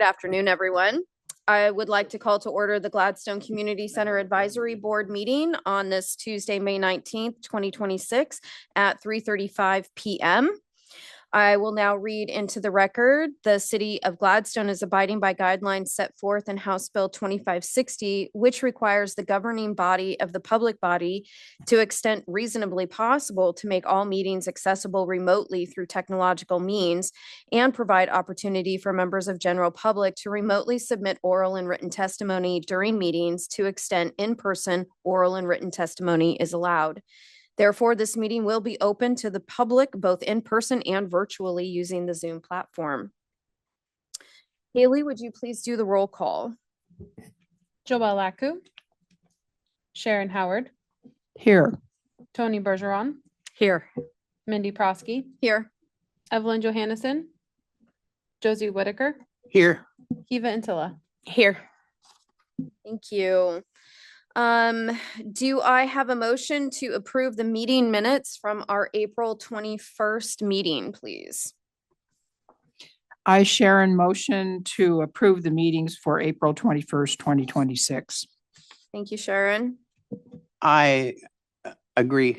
Good afternoon, everyone. I would like to call to order the Gladstone Community Center Advisory Board meeting on this Tuesday, May 19th, 2026 at 3:35 p.m. I will now read into the record. The City of Gladstone is abiding by guidelines set forth in House Bill 2560, which requires the governing body of the public body to extent reasonably possible to make all meetings accessible remotely through technological means and provide opportunity for members of general public to remotely submit oral and written testimony during meetings to extent in-person oral and written testimony is allowed. Therefore, this meeting will be open to the public, both in person and virtually using the Zoom platform. Haley, would you please do the roll call? Joelle Laku, Sharon Howard, Here. Tony Bergeron, Here. Mindy Prosky, Here. Evelyn Johannesson, Josie Whitaker, Here. Kiva Antilla. Here. Thank you. Do I have a motion to approve the meeting minutes from our April 21st meeting, please? I, Sharon, motion to approve the meetings for April 21st, 2026. Thank you, Sharon. I agree.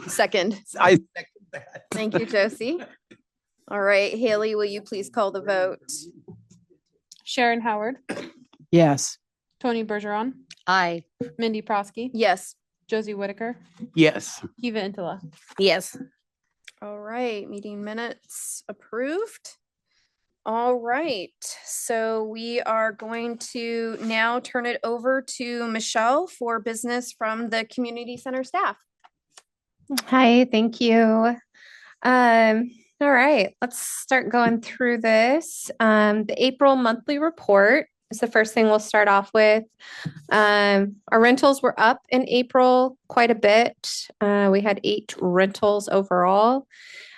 Second. I second that. Thank you, Josie. All right, Haley, will you please call the vote? Sharon Howard, Yes. Tony Bergeron, Aye. Mindy Prosky, Yes. Josie Whitaker, Yes. Kiva Antilla. Yes. All right, meeting minutes approved. All right, so we are going to now turn it over to Michelle for business from the community center staff. Hi, thank you. All right, let's start going through this. The April monthly report is the first thing we'll start off with. Our rentals were up in April quite a bit. We had 8 rentals overall.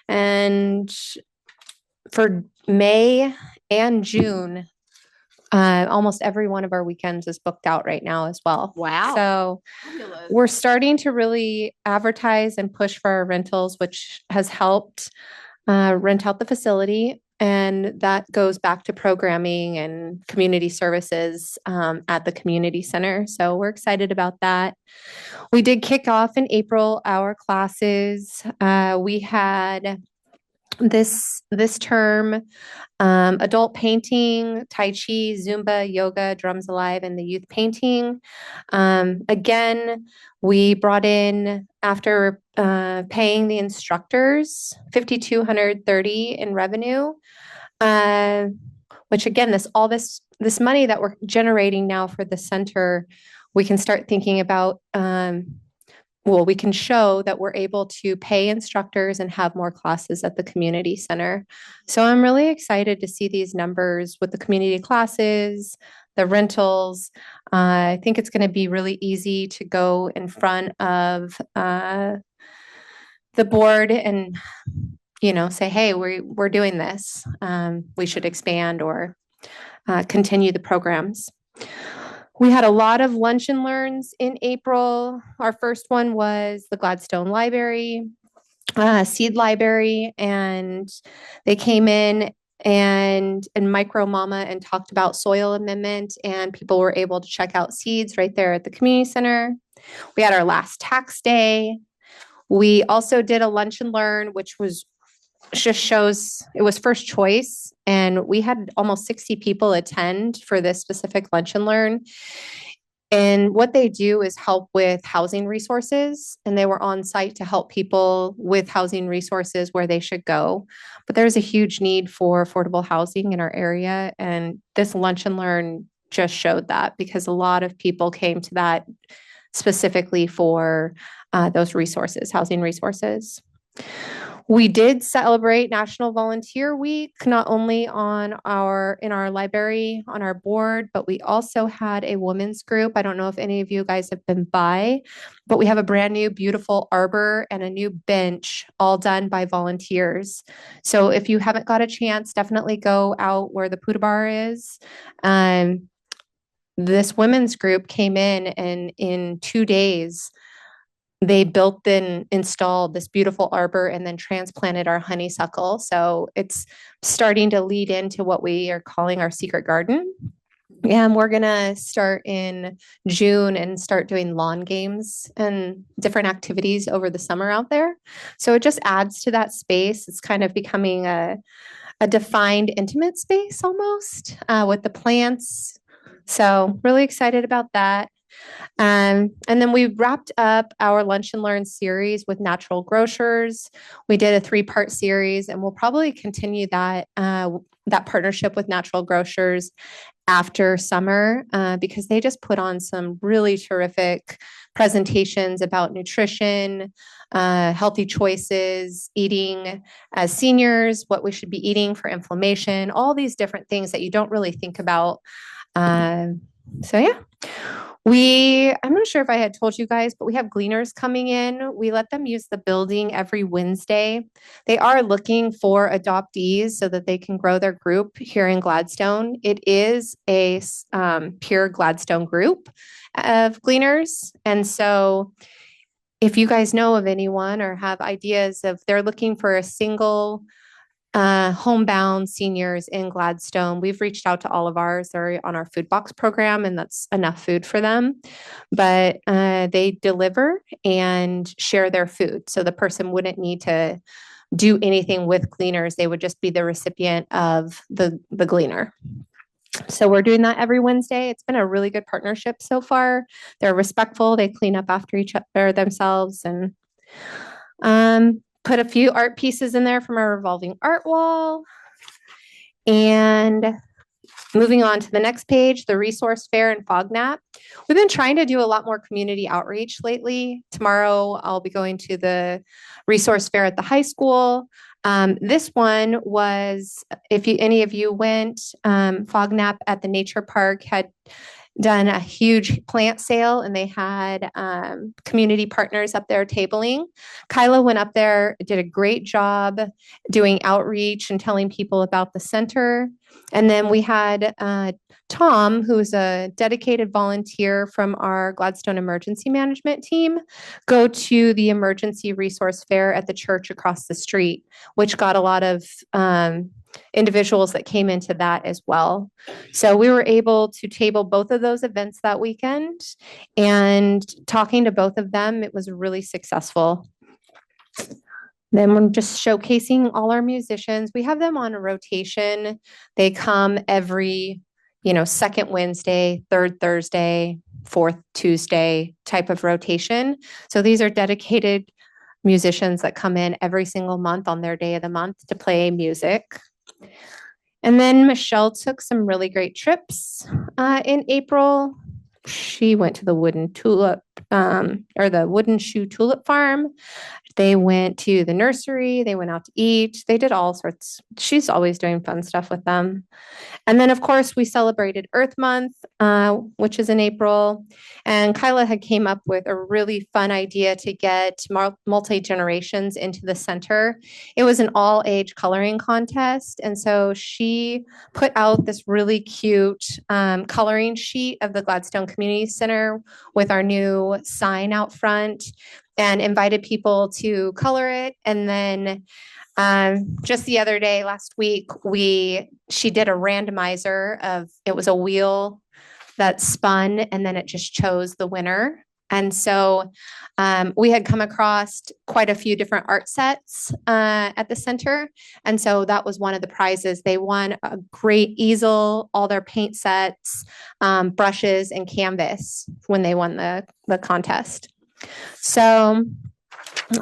And for May and June, almost every one of our weekends is booked out right now as well. Wow. So we're starting to really advertise and push for our rentals, which has helped rent out the facility. And that goes back to programming and community services at the community center. So we're excited about that. We did kick off in April our classes. We had this term adult painting, Tai Chi, Zumba, yoga, drums alive, and the youth painting. Again, we brought in, after paying the instructors, $5,230 in revenue, which again, this money that we're generating now for the center, we can start thinking about, we can show that we're able to pay instructors and have more classes at the community center. So I'm really excited to see these numbers with the community classes, the rentals. I think it's going to be really easy to go in front of the board and, say, hey, we're doing this. We should expand or continue the programs. We had a lot of lunch and learns in April. Our first one was the Gladstone Library, Seed Library, and they came in and Micro Mama and talked about soil amendment, and people were able to check out seeds right there at the community center. We had our last tax day. We also did a lunch and learn, which was just shows it was first choice, and we had almost 60 people attend for this specific lunch and learn. And what they do is help with housing resources, and they were on site to help people with housing resources where they should go. But there's a huge need for affordable housing in our area, and this lunch and learn just showed that, because a lot of people came to that specifically for those resources, housing resources. We did celebrate National Volunteer Week, not only in our library, on our board, but we also had a women's group. I don't know if any of you guys have been by, but we have a brand new, beautiful arbor and a new bench, all done by volunteers. So if you haven't got a chance, definitely go out where the Puda Bar is. This women's group came in, and in 2 days, they built and installed this beautiful arbor and then transplanted our honeysuckle. So it's starting to lead into what we are calling our secret garden. And we're gonna start in June and start doing lawn games and different activities over the summer out there. So it just adds to that space. It's kind of becoming a defined intimate space almost with the plants. So really excited about that. And then we wrapped up our Lunch and Learn series with Natural Grocers. We did a 3-part series, and we'll probably continue that that partnership with Natural Grocers after summer because they just put on some really terrific presentations about nutrition, healthy choices, eating as seniors, what we should be eating for inflammation, all these different things that you don't really think about. So yeah. I'm not sure if I had told you guys, but we have gleaners coming in. We let them use the building every Wednesday. They are looking for adoptees so that they can grow their group here in Gladstone. It is a pure Gladstone group of gleaners. And so if you guys know of anyone or have ideas of they're looking for a single homebound seniors in Gladstone. We've reached out to all of ours. They're on our food box program, and that's enough food for them. But they deliver and share their food. So the person wouldn't need to do anything with gleaners. They would just be the recipient of the gleaner. So we're doing that every Wednesday. It's been a really good partnership so far. They're respectful. They clean up after each other themselves and put a few art pieces in there from our revolving art wall. And moving on to the next page, the resource fair in Fognap. We've been trying to do a lot more community outreach lately. Tomorrow, I'll be going to the resource fair at the high school. This one was, if any of you went, Fognap at the nature park had done a huge plant sale, and they had community partners up there tabling. Kyla went up there, did a great job doing outreach and telling people about the center. And then we had Tom, who's a dedicated volunteer from our Gladstone Emergency Management team, go to the emergency resource fair at the church across the street, which got a lot of individuals that came into that as well. So we were able to table both of those events that weekend, and talking to both of them, it was really successful. Then we're just showcasing all our musicians. We have them on a rotation. They come every, second Wednesday, third Thursday, fourth Tuesday type of rotation. So these are dedicated musicians that come in every single month on their day of the month to play music. And then Michelle took some really great trips in April. She went to the wooden tulip or the wooden shoe tulip farm. They went to the nursery. They went out to eat. They did all sorts. She's always doing fun stuff with them. And then, of course, we celebrated Earth Month, which is in April. And Kyla had came up with a really fun idea to get multi-generations into the center. It was an all-age coloring contest. And so she put out this really cute coloring sheet of the Gladstone Community Center with our new sign out front, and invited people to color it. And then just the other day, last week, she did a randomizer of, it was a wheel that spun, and then it just chose the winner. And so we had come across quite a few different art sets at the center. And so that was one of the prizes. They won a great easel, all their paint sets, brushes, and canvas when they won the contest. So,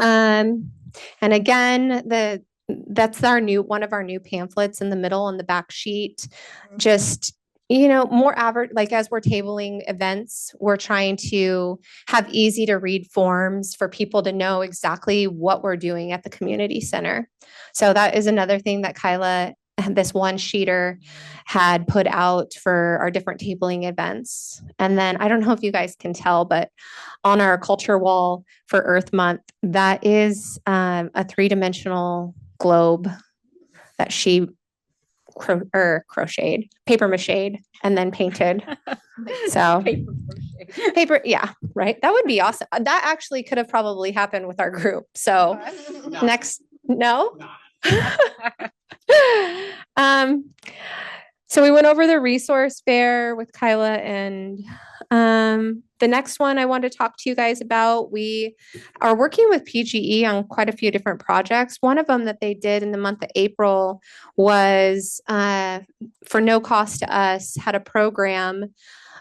and again, that's one of our new pamphlets in the middle on the back sheet. Just, more average, like as we're tabling events, we're trying to have easy to read forms for people to know exactly what we're doing at the community center. So that is another thing that Kyla, this one sheeter, had put out for our different tabling events. And then I don't know if you guys can tell, but on our culture wall for Earth Month, that is a 3-dimensional globe that she crocheted, paper mache, and then painted. So Paper, yeah, right. That would be awesome. That actually could have probably happened with our group. So next, no? Um, so we went over the resource fair with Kyla and the next one I want to talk to you guys about, we are working with PGE on quite a few different projects. One of them that they did in the month of April was for no cost to us, had a program,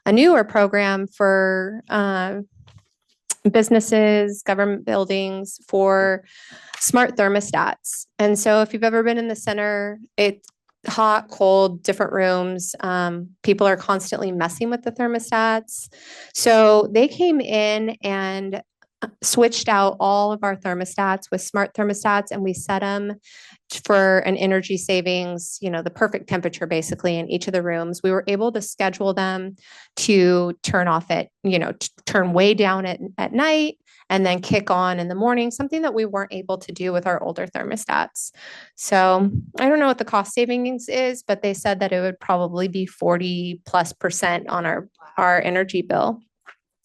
a newer program for businesses, government buildings for smart thermostats. And so if you've ever been in the center, it's hot, cold, different rooms. People are constantly messing with the thermostats. So they came in and switched out all of our thermostats with smart thermostats, and we set them for an energy savings, you know, the perfect temperature basically in each of the rooms. We were able to schedule them to turn off at, you know, turn way down at night and then kick on in the morning, something that we weren't able to do with our older thermostats. So I don't know what the cost savings is, but they said that it would probably be 40+% on our energy bill.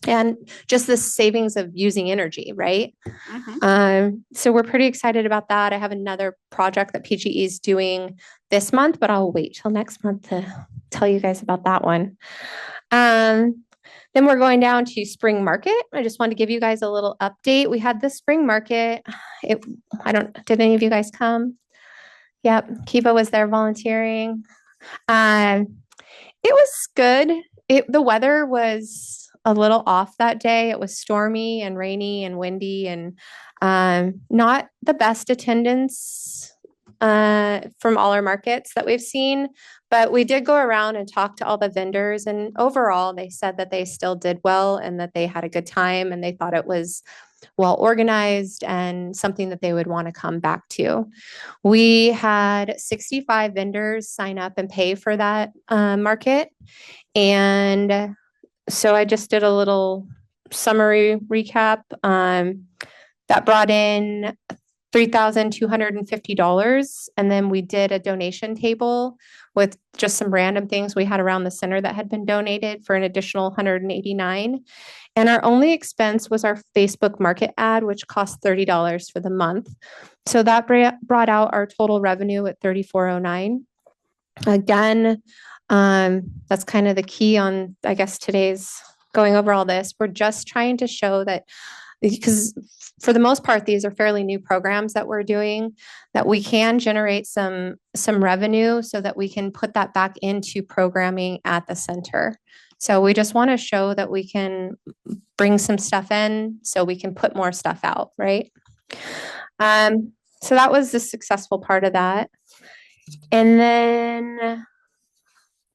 And just the savings of using energy, right? So we're pretty excited about that. I have another project that PGE is doing this month, but I'll wait till next month to tell you guys about that one. Then we're going down to spring market. I just wanted to give you guys a little update. We had the spring market. Did any of you guys come? Yep, Kiva was there volunteering. It was good. The weather was a little off that day. It was stormy and rainy and windy and not the best attendance from all our markets that we've seen. But we did go around and talk to all the vendors, and overall they said that they still did well and that they had a good time and they thought it was well organized and something that they would want to come back to. We had 65 vendors sign up and pay for that market. And so I just did a little summary recap that brought in $3,250. And then we did a donation table with just some random things we had around the center that had been donated for an additional $189. And our only expense was our Facebook market ad, which cost $30 for the month. So that brought out our total revenue at $3,409. Again, that's kind of the key on, I guess, today's going over all this. We're just trying to show that, because for the most part, these are fairly new programs that we're doing, that we can generate some revenue so that we can put that back into programming at the center. So we just want to show that we can bring some stuff in so we can put more stuff out, right? So that was the successful part of that. And then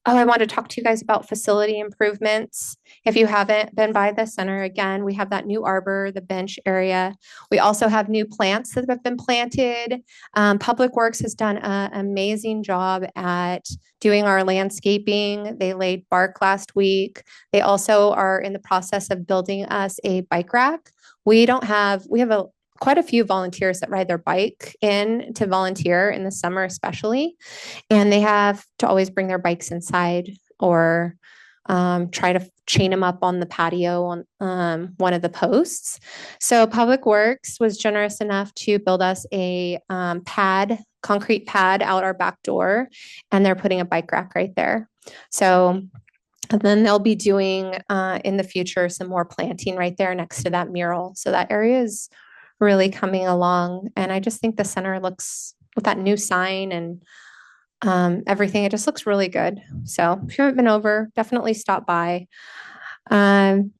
I want to talk to you guys about facility improvements. If you haven't been by the center, again, we have that new arbor, the bench area. We also have new plants that have been planted. Public Works has done an amazing job at doing our landscaping. They laid bark last week. They also are in the process of building us a bike rack. We have quite a few volunteers that ride their bike in to volunteer in the summer, especially. And they have to always bring their bikes inside or try to chain them up on the patio on one of the posts. So Public Works was generous enough to build us a concrete pad out our back door, and they're putting a bike rack right there. So and then they'll be doing in the future some more planting right there next to that mural. So that area is really coming along. And I just think the center looks, with that new sign and everything, it just looks really good. So if you haven't been over, definitely stop by. Current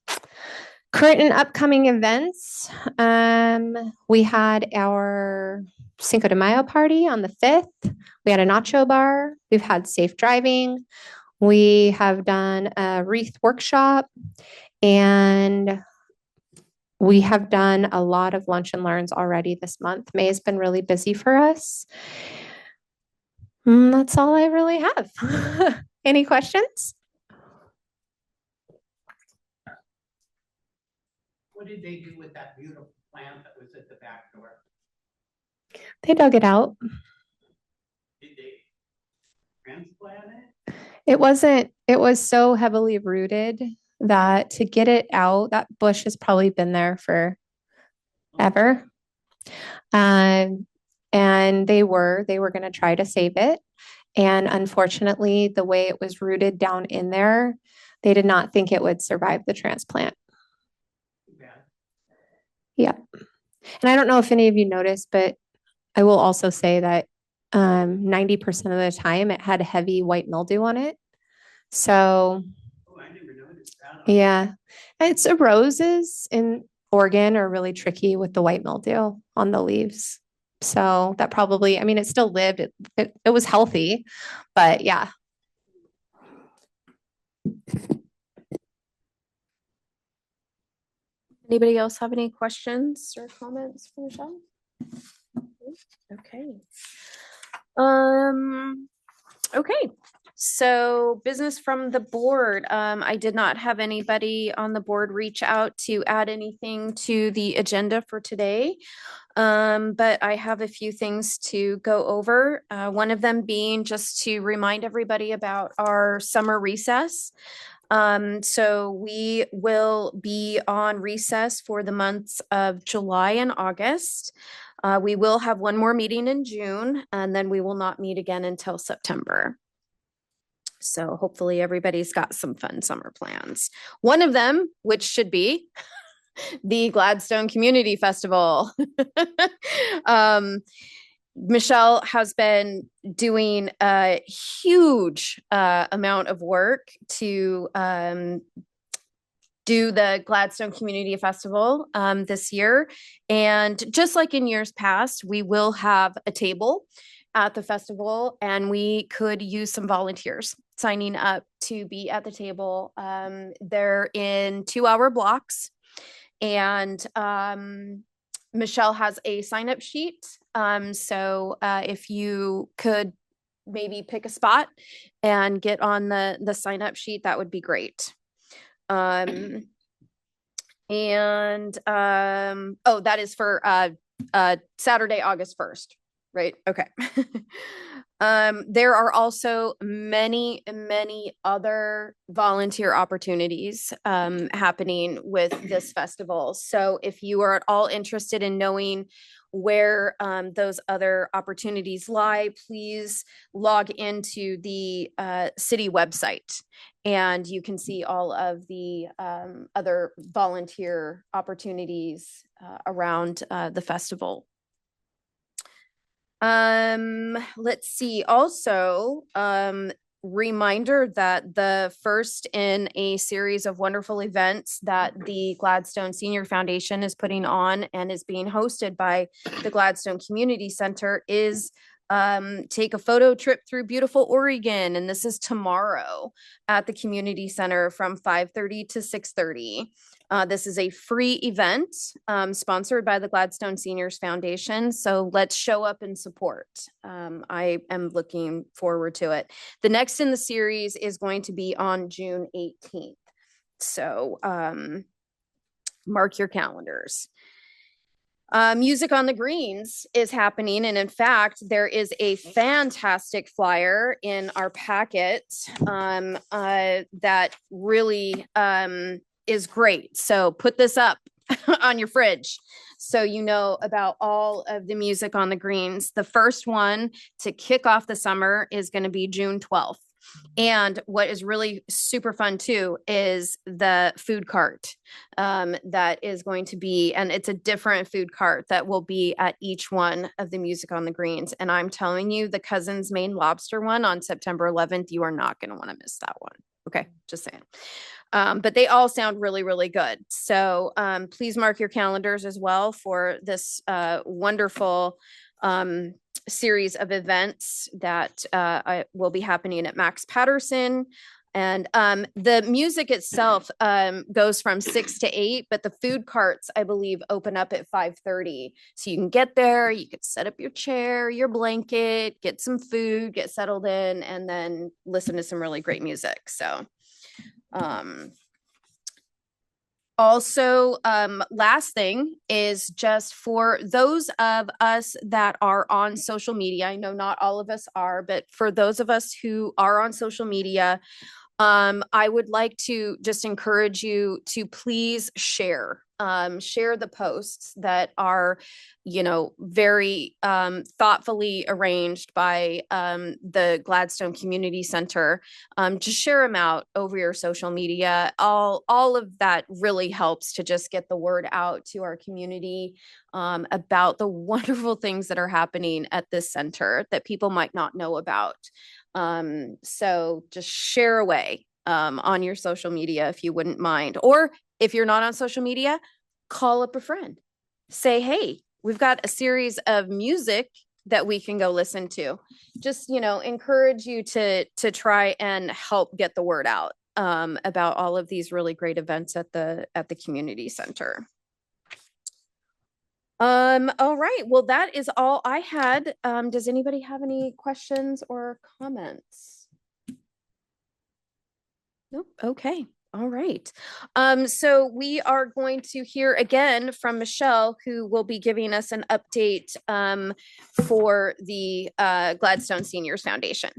and upcoming events. We had our Cinco de Mayo party on the 5th. We had a nacho bar. We've had safe driving. We have done a wreath workshop, and we have done a lot of lunch and learns already this month. May has been really busy for us. That's all I really have. Any questions? What did they do with that beautiful plant that was at the back door? They dug it out. Did they transplant it? It was so heavily rooted that to get it out, that bush has probably been there for ever. And they were going to try to save it. And unfortunately, the way it was rooted down in there, they did not think it would survive the transplant. Yeah. Yeah. And I don't know if any of you noticed, but I will also say that 90% of the time it had heavy white mildew on it. So Oh, I never noticed that. yeah, it's roses in Oregon are really tricky with the white mildew on the leaves. So that probably, I mean, it still lived, it was healthy, but yeah. Anybody else have any questions or comments for Michelle? Okay. Okay. So business from the board. I did not have anybody on the board reach out to add anything to the agenda for today. But I have a few things to go over. One of them being just to remind everybody about our summer recess. So we will be on recess for the months of July and August. We will have one more meeting in June, and then we will not meet again until September. So hopefully everybody's got some fun summer plans. One of them, which should be the Gladstone Community Festival. Michelle has been doing a huge amount of work to do the Gladstone Community Festival this year. And just like in years past, we will have a table at the festival, and we could use some volunteers signing up to be at the table. They're in 2-hour blocks, and Michelle has a sign-up sheet. So if you could maybe pick a spot and get on the sign-up sheet, that would be great. Oh, that is for Saturday, August 1st, right? Okay. There are also many other volunteer opportunities happening with this festival. So if you are at all interested in knowing where those other opportunities lie, please log into the city website, and you can see all of the other volunteer opportunities around the festival. Let's see. Also, reminder that the first in a series of wonderful events that the Gladstone Senior Foundation is putting on and is being hosted by the Gladstone Community Center is take a photo trip through beautiful Oregon. And this is tomorrow at the community center from 5:30 to 6:30. This is a free event sponsored by the Gladstone Seniors Foundation. So let's show up and support. I am looking forward to it. The next in the series is going to be on June 18th. So mark your calendars. Music on the Greens is happening. And in fact, there is a fantastic flyer in our packet that really is great. So put this up on your fridge so you know about all of the music on the Greens. The first one to kick off the summer is going to be June 12th. And what is really super fun too is the food cart that is going to be, and it's a different food cart that will be at each one of the Music on the Greens. And I'm telling you, the Cousins Maine Lobster one on September 11th, you are not going to want to miss that one. Okay, just saying. But they all sound really, really good. So please mark your calendars as well for this wonderful series of events that will be happening at Max Patterson. And the music itself goes from 6 to 8, but the food carts, I believe, open up at 5:30. So you can get there, you could set up your chair, your blanket, get some food, get settled in, and then listen to some really great music. So also, last thing is just for those of us that are on social media, I know not all of us are, but for those of us who are on social media, I would like to just encourage you to please share the posts that are, very thoughtfully arranged by the Gladstone Community Center. Just share them out over your social media. All of that really helps to just get the word out to our community about the wonderful things that are happening at this center that people might not know about. So just share away on your social media if you wouldn't mind. Or if you're not on social media, call up a friend. Say, hey, we've got a series of music that we can go listen to. Just, encourage you to try and help get the word out about all of these really great events at the community center. All right. Well, that is all I had. Does anybody have any questions or comments? Nope. Okay. All right. So we are going to hear again from Michelle, who will be giving us an update for the Gladstone Seniors Foundation.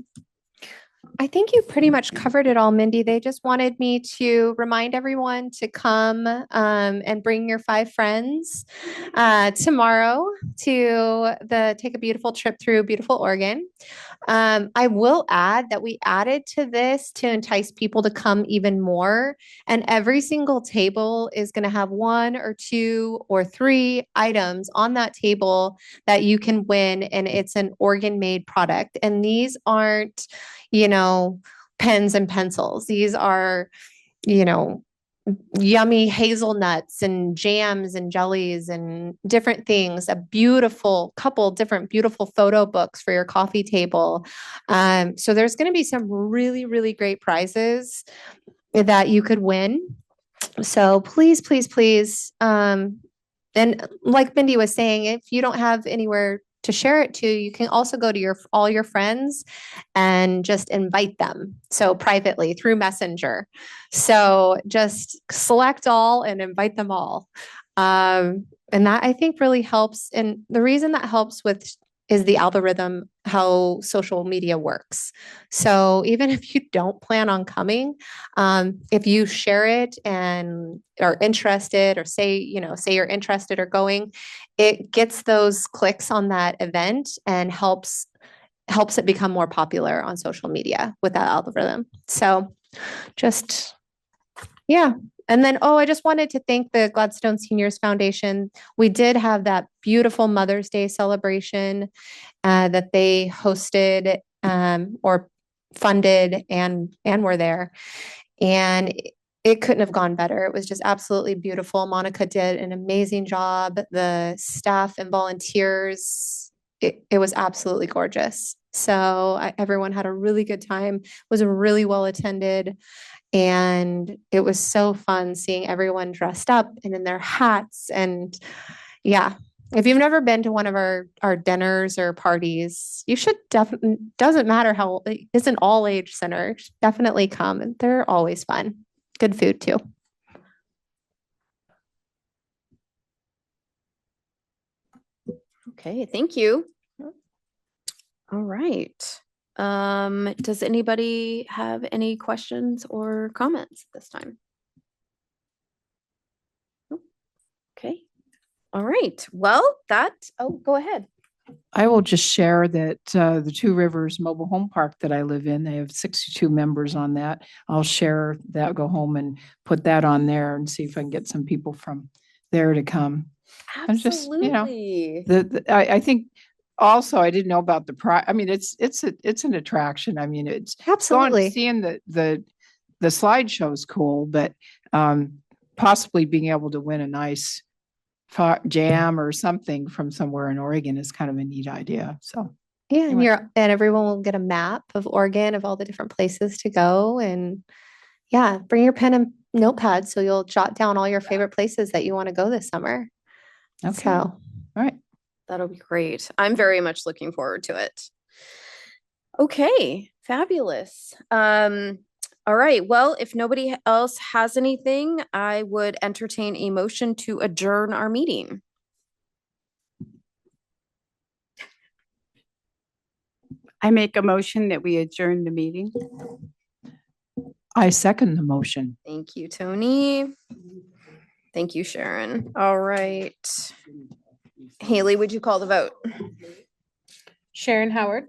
I think you pretty much covered it all, Mindy. They just wanted me to remind everyone to come and bring your 5 friends tomorrow to take a beautiful trip through beautiful Oregon. I will add that we added to this to entice people to come even more. And every single table is going to have 1 or 2 or 3 items on that table that you can win. And it's an Oregon made product. And these aren't, pens and pencils. These are, yummy hazelnuts and jams and jellies and different things, different beautiful photo books for your coffee table. So there's going to be some really, really great prizes that you could win. So please, please, please. And like Mindy was saying, if you don't have anywhere to share it to, you can also go to all your friends and just invite them. So privately through Messenger. So just select all and invite them all. And that I think really helps. And the reason that helps is the algorithm, how social media works. So even if you don't plan on coming, if you share it and are interested, or say you're interested or going, it gets those clicks on that event and helps it become more popular on social media with that algorithm. So yeah. And then, I just wanted to thank the Gladstone Seniors Foundation. We did have that beautiful Mother's Day celebration that they hosted or funded and were there. And it couldn't have gone better. It was just absolutely beautiful. Monica did an amazing job. The staff and volunteers, it was absolutely gorgeous. So everyone had a really good time. It was really well attended. And it was so fun seeing everyone dressed up and in their hats. And yeah, if you've never been to one of our dinners or parties, you should definitely, doesn't matter how, it's an all age center, definitely come. And they're always fun. Good food too. Okay, thank you. All right. Does anybody have any questions or comments at this time? Nope. Okay. All right. Well, go ahead. I will just share that the Two Rivers Mobile Home Park that I live in, they have 62 members on that. I'll share that, go home and put that on there and see if I can get some people from there to come. Absolutely. I think also I didn't know about the prize. I mean, it's an attraction. I mean, it's Absolutely. seeing the slideshow is cool, but possibly being able to win a nice jam or something from somewhere in Oregon is kind of a neat idea. So yeah, anyway. and everyone will get a map of Oregon, of all the different places to go. And yeah, bring your pen and notepad so you'll jot down all your favorite places that you want to go this summer. Okay. So, all right. That'll be great. I'm very much looking forward to it. Okay, fabulous. All right. Well, if nobody else has anything, I would entertain a motion to adjourn our meeting. I make a motion that we adjourn the meeting. I second the motion. Thank you, Tony. Thank you, Sharon. All right. Haley, would you call the vote? Sharon Howard,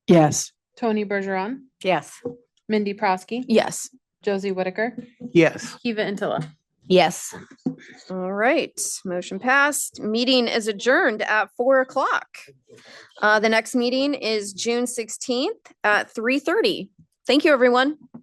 Yes. Tony Bergeron, Yes. Mindy Prosky, Yes. Josie Whitaker, Yes. Kiva Antilla. Yes. All right, motion passed. Meeting is adjourned at 4:00. The next meeting is June 16th at 3:30. Thank you, everyone.